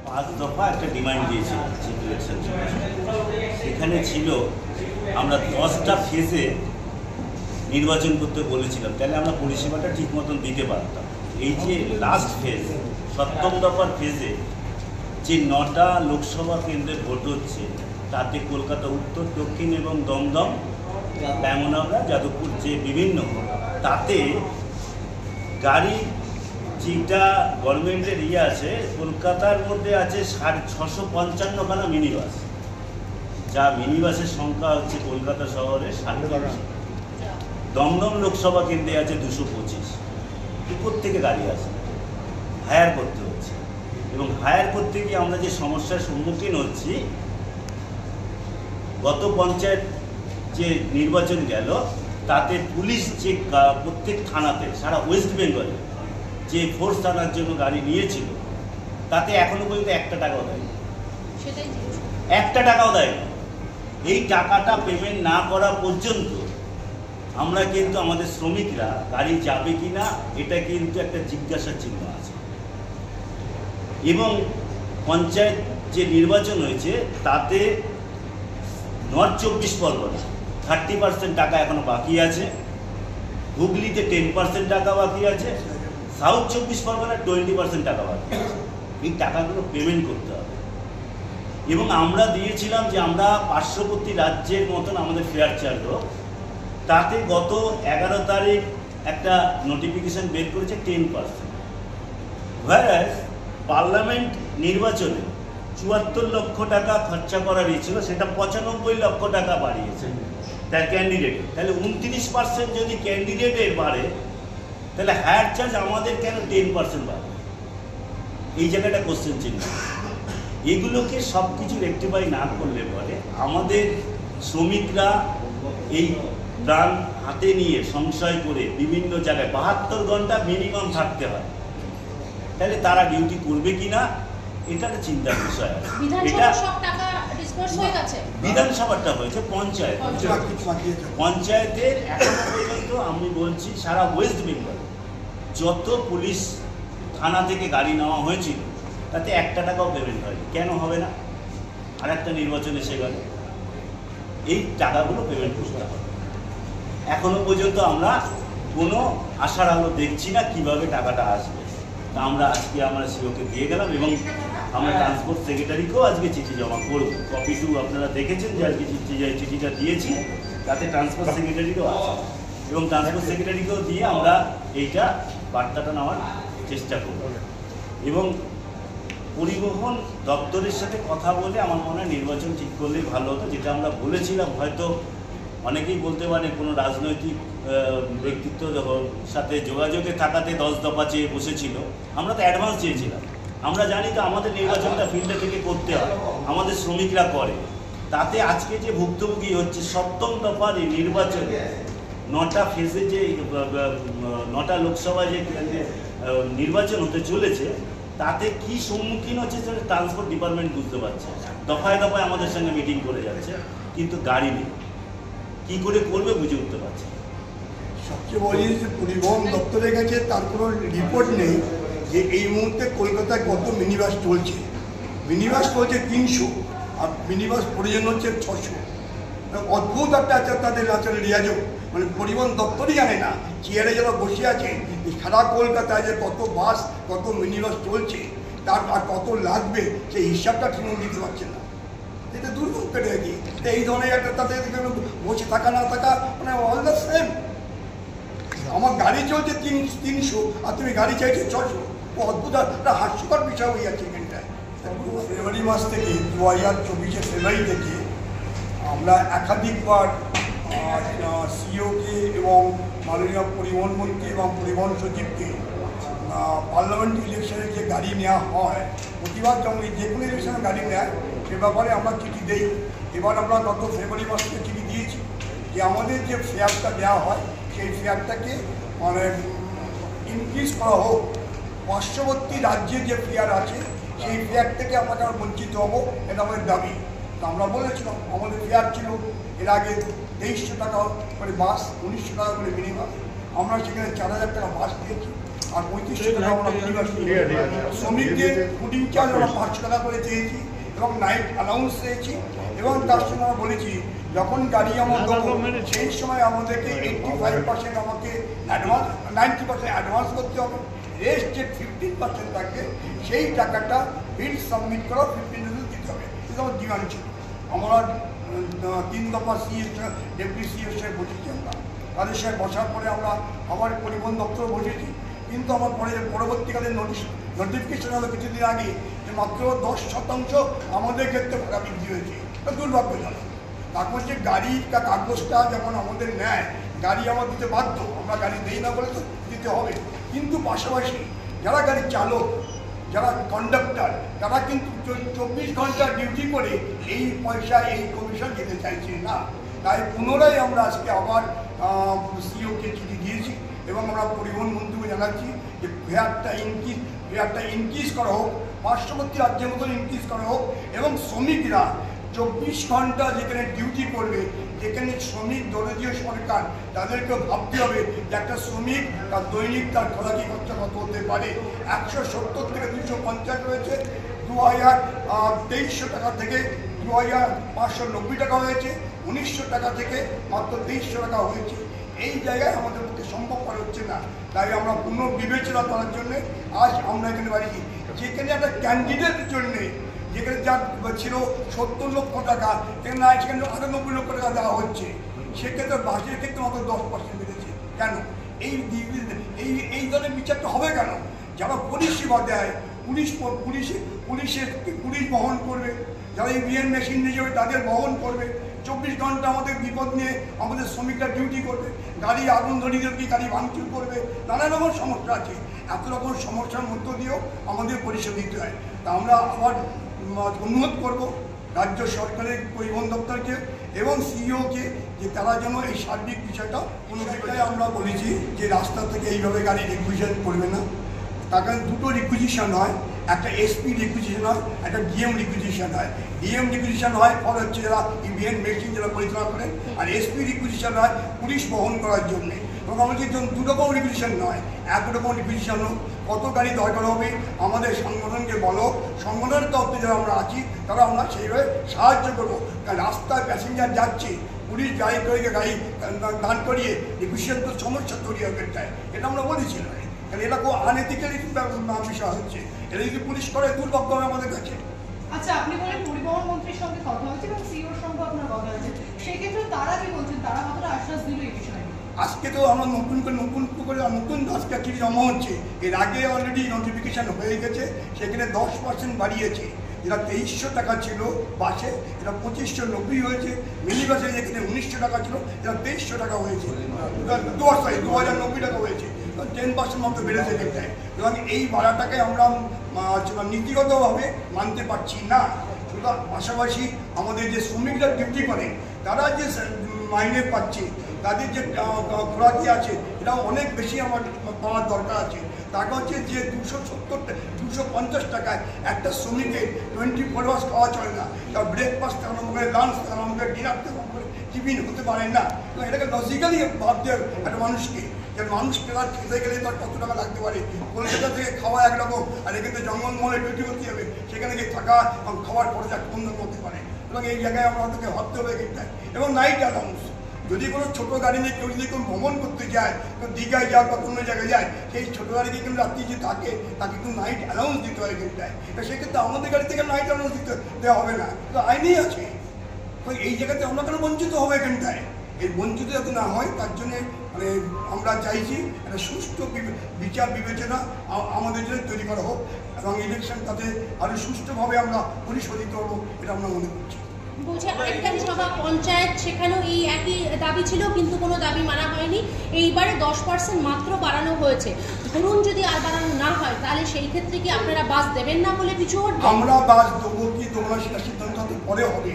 5 দফা একটা ডিমান্ড দিয়েছিল চিফ ইলেকশন সেখানে ছিল আমরা 10টা ফেজে নির্বাচন করতে বলেছিলাম, তাহলে আমরা পরিষেবাটা ঠিক মতন দিতে পারতাম। এই যে লাস্ট ফেজ 7ম দফার ফেজে যে 9টা লোকসভা কেন্দ্রে ভোট হচ্ছে, তাতে কলকাতা উত্তর, দক্ষিণ এবং দমদম, ব্যাঙ্গনগর, যাদবপুর যে বিভিন্ন, তাতে গাড়ি যেটা গভর্নমেন্টের আছে কলকাতার মধ্যে আছে 655খানা মিনি বাস, যা মিনি বাসের সংখ্যা হচ্ছে কলকাতা শহরে 60। দমদম লোকসভা কেন্দ্রে আছে 225। উপর থেকে গাড়ি আসে, হায়ার করতে হচ্ছে, এবং হায়ার করতে গিয়ে আমরা যে সমস্যার সম্মুখীন হচ্ছি, গত পঞ্চায়েত যে নির্বাচন গেল তাতে পুলিশ যে প্রত্যেক থানাতে সারা ওয়েস্ট বেঙ্গলে যে ফোর্স আনার জন্য গাড়ি নিয়েছিল, তাতে এখনো পর্যন্ত 1 টাকাও দেয়নি, 1 টাকাও দেয়নি। এই টাকাটা পেমেন্ট না করা পর্যন্ত আমরা কিন্তু আমাদের শ্রমিকরা গাড়ি যাবে কি না এটা কিন্তু একটা জিজ্ঞাসার চিহ্ন আছে। এবং পঞ্চায়েত যে নির্বাচন হয়েছে তাতে নর্থ 24 পরগনা 30% টাকা এখনো বাকি আছে, হুগলিতে 10% টাকা বাকি আছে, সাউথ 24 পরগনা 20% টাকা বাকি আছে। এই টাকাগুলো পেমেন্ট করতে হবে। এবং আমরা দিয়েছিলাম যে আমরা পার্শ্ববর্তী রাজ্যের মতন আমাদের ফেয়ার চার্জ হোক, তাতে গত 11 তারিখ একটা নোটিফিকেশন বের করেছে 10%। whereas পার্লামেন্ট নির্বাচনে 74 লক্ষ টাকা খরচা করার ছিল, সেটা 95 লক্ষ টাকা বাড়িয়েছে তার ক্যান্ডিডেট। তাহলে 29% যদি ক্যান্ডিডেটের বাড়ে, তাহলে হায়ার চার্জ আমাদের কেন 10% বাড়বে? এই জায়গাটা কোশ্চেন চিহ্ন। এগুলোকে সব কিছু রেক্টিফাই না করলে পরে আমাদের শ্রমিকরা এই প্রাণ হাতে নিয়ে সংশয় করে বিভিন্ন জায়গায় 72 ঘন্টা মিনিমাম থাকতে হয়, তাহলে তারা ডিউটি করবে কিনা এটা একটা চিন্তার বিষয় আছে। এটা বিধানসভাটা হয়েছে, পঞ্চায়েতের এখনো পর্যন্ত আমি বলছি সারা ওয়েস্ট বেঙ্গল যত পুলিশ থানা থেকে গাড়ি নেওয়া হয়েছিল তাতে 1 টাকাও পেমেন্ট হয়নি। কেন হবে না? আর একটা নির্বাচন এসে গেল, এই টাকাগুলো পেমেন্ট করতে হবে। এখনো পর্যন্ত আমরা কোনো আশার আলো দেখছি না কিভাবে টাকাটা আসবে। তা আমরা আজকে আমরা সিওকে দিয়ে গেলাম, এবং আমরা ট্রান্সপোর্ট সেক্রেটারিকেও আজকে চিঠি জমা করব। কপি টু আপনারা দেখেছেন যে আজকে চিঠিটা দিয়েছি, তাতে ট্রান্সপোর্ট সেক্রেটারিকেও আছে, এবং ট্রান্সপোর্ট সেক্রেটারিকেও দিয়ে আমরা এইটা বার্তাটা নেওয়ার চেষ্টা করব। এবং পরিবহন দপ্তরের সাথে কথা বলে আমার মনে হয় নির্বাচন ঠিক করলেই ভালো হতো। যেটা আমরা বলেছিলাম, হয়তো অনেকেই বলতে পারে কোনো রাজনৈতিক ব্যক্তিত্ব সাথে যোগাযোগে থাকাতে 10 দফা চেয়ে বসেছিল, আমরা তো অ্যাডভান্স চেয়েছিলাম। আমরা জানি তো আমাদের নির্বাচনটা ফিল্ডে থেকে করতে হয়, আমাদের শ্রমিকরা করে। তাতে আজকে যে ভুক্তভোগী হচ্ছে 7ম দফার নির্বাচনে 9টা ফেজে যে 9টা লোকসভায় যে নির্বাচন হতে চলেছে, তাতে কি সম্মুখীন হচ্ছে সেটা ট্রান্সপোর্ট ডিপার্টমেন্ট বুঝতে পারছে। দফায় দফায় আমাদের সঙ্গে মিটিং করে যাচ্ছে, কিন্তু গাড়ি নেই, কি করে করবে বুঝে উঠতে পারছে। সবচেয়ে বলি যে পরিবহন দপ্তরের কাছে তার কোনো রিপোর্ট নেই যে এই মুহূর্তে কলকাতায় কত মিনিবাস চলছে। মিনিবাস চলছে 300, আর মিনিবাস প্রয়োজন হচ্ছে 600। অদ্ভুত একটা আছে তাদের আসলে রিয়াজও, মানে পরিবহন দপ্তরই জানে না চেয়ারে যারা বসে আছে সারা কলকাতায় যে কত বাস কত মিনিবাস চলছে, তার আর কত লাগবে সেই হিসাবটা ঠিকমতো দিতে পারছে না। এটা দুর্ভোগ পেটে কি এই ধরনের একটা তাদের বসে থাকা না থাকা মানে অল দ্য সেম। আমার গাড়ি চলছে 300 আর তুমি গাড়ি চাইছো 600, অদ্ভুত একটা হাস্যকর বিষয় হয়ে যাচ্ছে এখানটায়। ফেব্রুয়ারি মাস থেকে 2024 ফেব্রুয়ারি থেকে আমরা একাধিকবার সিওকে এবং মাননীয় পরিবহন মন্ত্রী এবং পরিবহন সচিবকে পার্লামেন্ট ইলেকশনে যে গাড়ি নেওয়া হয়, প্রতিবার যেমন যে কোনো ইলেকশনে গাড়ি নেয় সে ব্যাপারে আমরা চিঠি দিই। এবার আমরা গত ফেব্রুয়ারি মাস থেকে চিঠি দিয়েছি যে আমাদের যে ফেয়ারটা দেওয়া হয় সেই ফেয়ারটাকে মানে ইনক্রিজ করা হোক। পার্শ্ববর্তী রাজ্যে যে ফেয়ার আছে সেই ফেয়ার থেকে আমরা বঞ্চিত হব, এটা আমাদের দাবি। তা আমরা বলেছিলাম আমাদের ফেয়ার ছিল এর আগে 2300 টাকা করে বাস, 1900 টাকা করে মিনি বাস। আমরা সেখানে 4000 টাকা বাস দিয়েছি, আর 3500 টাকা আমরা মিনিবাস শ্রমিকদের ফুডিং চার্জ আমরা 500 টাকা করে চেয়েছি এবং নাইট অ্যালাউন্স চেয়েছি এবং তার সঙ্গে আমরা বলেছি যখন গাড়ি আমরা দেবো সেই সময় আমাদেরকে 85% আমাকে অ্যাডভান্স 90% অ্যাডভান্স করতে হবে, রেস্ট যে 15% থাকবে সেই টাকাটা বিল সাবমিট করা 15% দিতে হবে। এটা আমার ডিমান্ড ছিল। আমরা 3 দফা সিএস ডেপুটি সিএস সাহেব বসেছি, আমরা তাদের সাথে বসার পরে আমরা আবার পরিবহন দপ্তর বসেছি, কিন্তু আমার পরবর্তীকালে নোটিফিকেশন হলো কিছুদিন আগে যে মাত্র 10% আমাদের ক্ষেত্রে ভাড়া বৃদ্ধি হয়েছে। দুর্ভাগ্যজনক। তারপর যে গাড়ির কাগজটা যখন আমাদের নেয়, গাড়ি আমার দিতে বাধ্য, আমরা গাড়ি দেই না বলে তো দিতে হবে, কিন্তু পাশাপাশি যারা গাড়ির চালক, যারা কন্ডাক্টর, তারা কিন্তু 24 ঘন্টা ডিউটি করে এই পয়সা এই কমিশন যেতে চাইছে না। তাই পুনরায় আমরা আজকে আবার সিওকে চিঠি দিয়েছি এবং আমরা পরিবহন মন্ত্রীকে জানাচ্ছি যে ফেয়ারটা ইনক্রিজ করা হোক, পার্শ্ববর্তী রাজ্যের মতন ইনক্রিজ করা হোক এবং শ্রমিকরা 24 ঘন্টা যেখানে ডিউটি করবে, যেখানে শ্রমিক দলীয় সরকার, তাদেরকে ভাবতে হবে যে একটা শ্রমিক তার দৈনিক তার খোরাকি খরচা কত হতে পারে। 170 থেকে 250 রয়েছে, 2300 টাকা থেকে 2590 টাকা হয়েছে, 1900 টাকা থেকে মাত্র 2300 টাকা হয়েছে। এই জায়গায় আমাদের পক্ষে সম্ভব করা হচ্ছে না, তাই আমরা পুনর্বিবেচনা করার জন্য আজ আমরা এখানে বাড়িছি। যেখানে একটা ক্যান্ডিডেটের জন্যে যেখানে যার ছিল 70 লক্ষ টাকা, সেখানে 98 লক্ষ টাকা দেওয়া হচ্ছে, সেক্ষেত্রে বাসের ক্ষেত্রে মাত্র 10% বেড়েছে। কেন এই ধরনের বিচারটা হবে কেন? যারা পরিষেবা দেয়, পুলিশ বহন করবে, যারা ইভিএম মেশিন নিয়ে যাবে তাদের বহন করবে, 24 ঘন্টা আমাদের বিপদ নিয়ে আমাদের শ্রমিকরা ডিউটি করবে, গাড়ি আগুন ধরিয়ে দিয়ে গাড়ি ভাঙচুর করবে, নানা রকম সমস্যা আছে। এত রকম সমস্যার মধ্য দিয়েও আমাদের পরিষেবা দিতে হয়। তা আমরা আবার অনুরোধ করব রাজ্য সরকারের পরিবহন দপ্তরকে এবং সিইওকে যে তারা যেন এই সার্বিক বিষয়টা অনুযায়ী আমরা বলেছি যে রাস্তা থেকে এইভাবে গাড়ি রিকুইজিশন করবে না। তার কারণে দুটো রিকুইজিশন হয়, একটা এসপি রিকুইজিশন হয়, একটা ডিএম রিকুইজিশন হয়। ডিএম রিকুইজিশন হয় ফল হচ্ছে যারা ইভিএম মেশিন যারা পরিচালনা করেন, আর এসপি রিকুইজিশন হয় পুলিশ বহন করার জন্যে। এবং আমাদের দুরকম রিকুইজিশন নয়, একরকম রিকুইজিশন হোক। কত গাড়ি দরকার হবে আমাদের সংগঠনকে বলো, সংগঠনের তরফে যারা আমরা আছি তারা আমরা সেইভাবে সাহায্য করবো। কারণ রাস্তায় প্যাসেঞ্জার যাচ্ছে, পুলিশ গাড়ি গাড়ি দাঁড় করিয়ে রিকুইজিশন তো সমস্যা তৈরি হবে, এটা আমরা বলেছিলাম। কারণ এটা খুব আনএথিক্যালি বিষয় হচ্ছে, এটা যদি পুলিশ করে দুর্ভাগ্য হবে আমাদের কাছে। আচ্ছা, আপনি বলেন পরিবহন মন্ত্রীর সঙ্গে কথা হয়েছে এবং সিওর সঙ্গে আপনার কথা হয়েছে, সেক্ষেত্রে তারা কি বলছেন, তারা কতটা আশ্বাস দিল এই বিষয়ে? আজকে তো আমরা নতুন আজকে কি জমা হচ্ছে, এর আগে অলরেডি নোটিফিকেশান হয়ে গেছে, সেখানে 10% বাড়িয়েছে। যেটা 2300 টাকা ছিল বাসে, এটা 2590 হয়েছে। মিনি বাসে যেখানে 1900 টাকা ছিল, এটা 2300 টাকা হয়েছে, 2090 টাকা হয়েছে। 10% মতো বেড়েছে এখানটায়। এবং এই ভাড়াটাকে আমরা নীতিগতভাবে মানতে পারছি না। শুধু পাশাপাশি আমাদের যে শ্রমিকরা ডিউটি করে তারা যে মাইনে পাচ্ছে, তাদের যে খোরাকি আছে, এটা অনেক বেশি আমার পাওয়ার দরকার আছে। টাকা হচ্ছে যে 250 টাকায় একটা শ্রমিকের 24 আওয়ার্স খাওয়া চলে না। তার ব্রেকফাস্ট থেকে আরম্ভ করে লাঞ্চ থেকে আরম্ভ করে ডিনার থেকে আরম্ভ করে টিফিন হতে পারে না। তো এটাকে লজিক্যালি ভাবতে হবে একটা মানুষকে, যে মানুষকে তার খেতে গেলে তার কত টাকা লাগতে পারে। কলকাতা থেকে খাওয়া একরকম, আর এখানে জঙ্গলমহলে ডিউটি করতে হবে, সেখানে গিয়ে থাকা খাওয়ার খরচ এক বন্ধ করতে পারে। এবং এই জায়গায় আমাদেরকে ভাবতে হবে এখানটায়। এবং নাইট অ্যালাউন্স, যদি কোনো ছোটো গাড়ি নিয়ে কেউ যদি কোনো ভ্রমণ করতে যায়, তো দীঘায় যাক বা কোনো জায়গায় যায়, সেই ছোটো গাড়িকে কিন্তু রাত্রি যে থাকে তাকে কিন্তু নাইট অ্যালাউন্স দিতে হয় এখানটায়। তো সেক্ষেত্রে আমাদের গাড়ি থেকে নাইট অ্যালাউন্স দেওয়া হবে না, তো আইনেই আছে। তো এই জায়গাতে আমরা কেন বঞ্চিত হবে এখানটায়? এই বঞ্চিত যাতে না হয় তার জন্যে আমরা চাইছি একটা সুষ্ঠু বিচার বিবেচনা আমাদের জন্য তৈরি করা হোক এবং ইলেকশন তাতে আরও সুষ্ঠুভাবে আমরা পরিশোধিত হবো, এটা আমরা মনে করছি। বলছে আরেকটা সভা পঞ্চায়েত, সেখানেও এই একই দাবি ছিল, কিন্তু কোনো দাবি মানা হয়নি। এইবারে 10% মাত্র বাড়ানো হয়েছে। ধরুন যদি আর বাড়ানো না হয়, তাহলে সেই ক্ষেত্রে কি আপনারা বাস দেবেন না বলে পিছু হটবেন? আমরা বাস দেবো কি দেবো না সেটা সিদ্ধান্ত পরে হবে।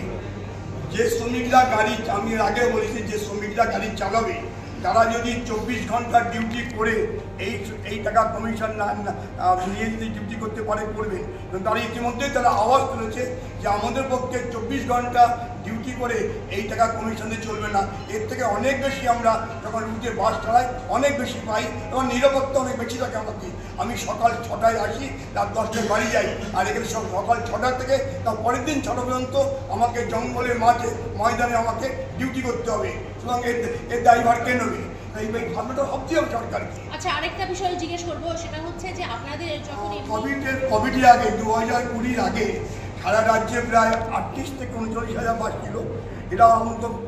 যে শ্রমিকরা গাড়ি, আমি এর আগে বলেছি, যে শ্রমিকরা গাড়ি চালাবে তারা যদি 24 ঘন্টা ডিউটি করে এই টাকা কমিশন না নিয়ে যদি ডিউটি করতে পারে করবে, তারা ইতিমধ্যেই তারা আওয়াজ তুলেছে যে আমাদের পক্ষে 24 ঘন্টা ডিউটি করে এই টাকা কমিশনে চলবে না, এর থেকে অনেক বেশি আমরা যখন রুটে বাস চালাই অনেক বেশি পাই এবং নিরাপত্তা অনেক বেশি থাকে আমাকে। আমি সকাল 6টায় আসি, রাত 10টায় বাড়ি যাই, আর এখানে সকাল 6টা থেকে তার পরের দিন 6টা পর্যন্ত আমাকে জঙ্গলের মাঝে ময়দানে আমাকে ডিউটি করতে হবে, সুতরাং এর দায়ভার কে নেবে? এই ভাবনাটা ভাবতে হবে সরকারকে। আচ্ছা, আরেকটা বিষয় জিজ্ঞেস করবো, সেটা হচ্ছে যে আপনাদের যখন কোভিডের আগে 2020 আগে সারা রাজ্যে প্রায় 38 থেকে 39,000 বাস ছিল, এটা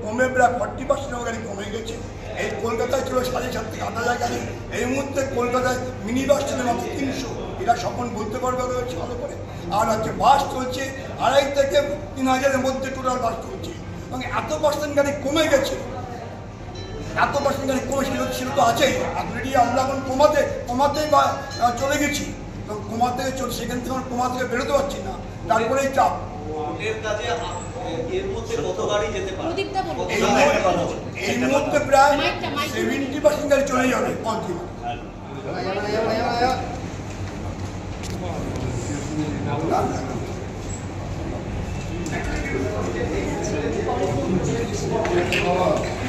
কমে প্রায় 40% গাড়ি কমে গেছে। এই কলকাতায় ছিল 7,500 থেকে 8,000 গাড়ি, এই মুহূর্তে কলকাতায় মিনি বাস চলে মাত্র 300, এটা স্বপন বলতে পারবে ভালো করে। আর হচ্ছে বাস চলছে 2,500 থেকে 3,000-এর মধ্যে টোটাল বাস চলছে, এবং এত পার্সেন্ট গাড়ি কমে গেছে, এত পার্সেন্ট গাড়ি কমে ছিল তো আছেই। অলরেডি আমরা এখন কমাতেই বা চলে গেছি, তো কমা থেকে সেখান থেকে আমরা কমা থেকে বেরোতে পারছি না, তারপরে এই চাপ। এই মুহূর্তে প্রায় 70% গাড়ি চলে যাবে কন্টিনিউ। পরে